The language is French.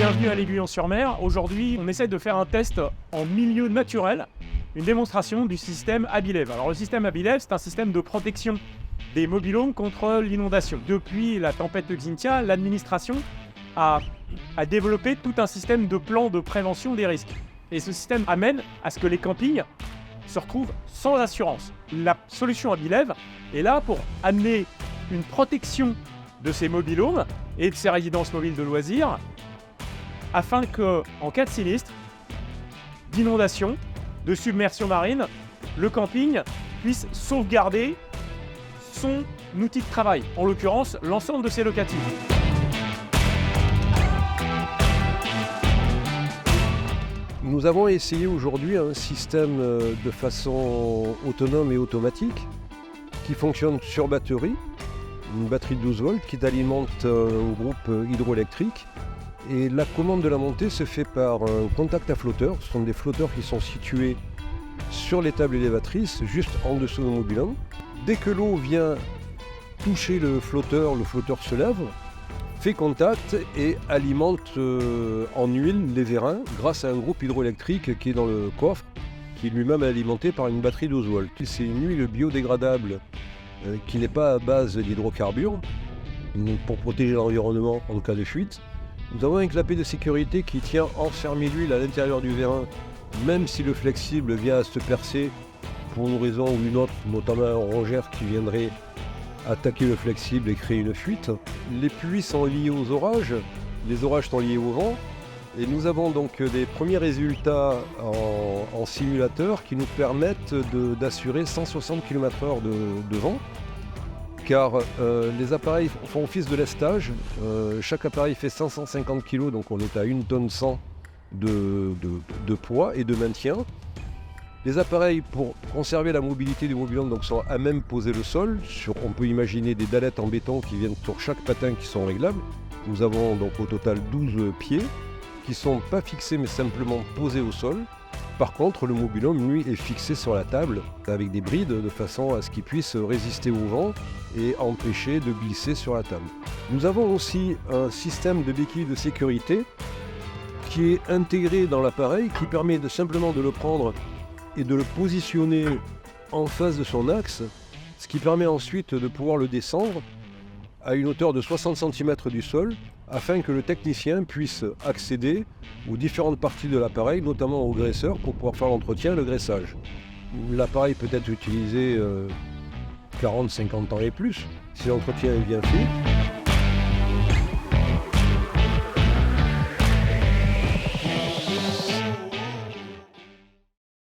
Bienvenue à l'Aiguillon-sur-Mer. Aujourd'hui, on essaie de faire un test en milieu naturel, une démonstration du système Abilev. Alors le système Abilev, c'est un système de protection des mobil-homes contre l'inondation. Depuis la tempête de Xynthia, l'administration a développé tout un système de plans de prévention des risques. Et ce système amène à ce que les campings se retrouvent sans assurance. La solution Abilev est là pour amener une protection de ces mobil-homes et de ces résidences mobiles de loisirs afin que, en cas de sinistre, d'inondation, de submersion marine, le camping puisse sauvegarder son outil de travail, en l'occurrence l'ensemble de ses locatifs. Nous avons essayé aujourd'hui un système de façon autonome et automatique qui fonctionne sur batterie, une batterie de 12 volts qui alimente un groupe hydroélectrique. Et la commande de la montée se fait par un contact à flotteur. Ce sont des flotteurs qui sont situés sur les tables élévatrices, juste en dessous du mobil-home. Dès que l'eau vient toucher le flotteur se lève, fait contact et alimente en huile les vérins grâce à un groupe hydroélectrique qui est dans le coffre, qui lui-même est alimenté par une batterie 12 volts. C'est une huile biodégradable qui n'est pas à base d'hydrocarbures, pour protéger l'environnement en cas de fuite. Nous avons un clapet de sécurité qui tient enfermé l'huile à l'intérieur du vérin, même si le flexible vient à se percer pour une raison ou une autre, notamment un rongeur qui viendrait attaquer le flexible et créer une fuite. Les pluies sont liées aux orages, les orages sont liés au vent, et nous avons donc des premiers résultats en simulateur qui nous permettent d'assurer 160 km/h de vent. Car les appareils font office de lestage, chaque appareil fait 550 kg, donc on est à 1 tonne 100 de poids et de maintien. Les appareils, pour conserver la mobilité du mobil-home, donc sont à même poser le sol. On peut imaginer des dallettes en béton qui viennent sur chaque patin qui sont réglables. Nous avons donc au total 12 pieds qui ne sont pas fixés mais simplement posés au sol. Par contre, le mobil-home, lui, est fixé sur la table avec des brides de façon à ce qu'il puisse résister au vent et empêcher de glisser sur la table. Nous avons aussi un système de béquilles de sécurité qui est intégré dans l'appareil, qui permet simplement de le prendre et de le positionner en face de son axe, ce qui permet ensuite de pouvoir le descendre à une hauteur de 60 cm du sol, afin que le technicien puisse accéder aux différentes parties de l'appareil, notamment au graisseur, pour pouvoir faire l'entretien et le graissage. L'appareil peut être utilisé 40-50 ans et plus, si l'entretien est bien fait.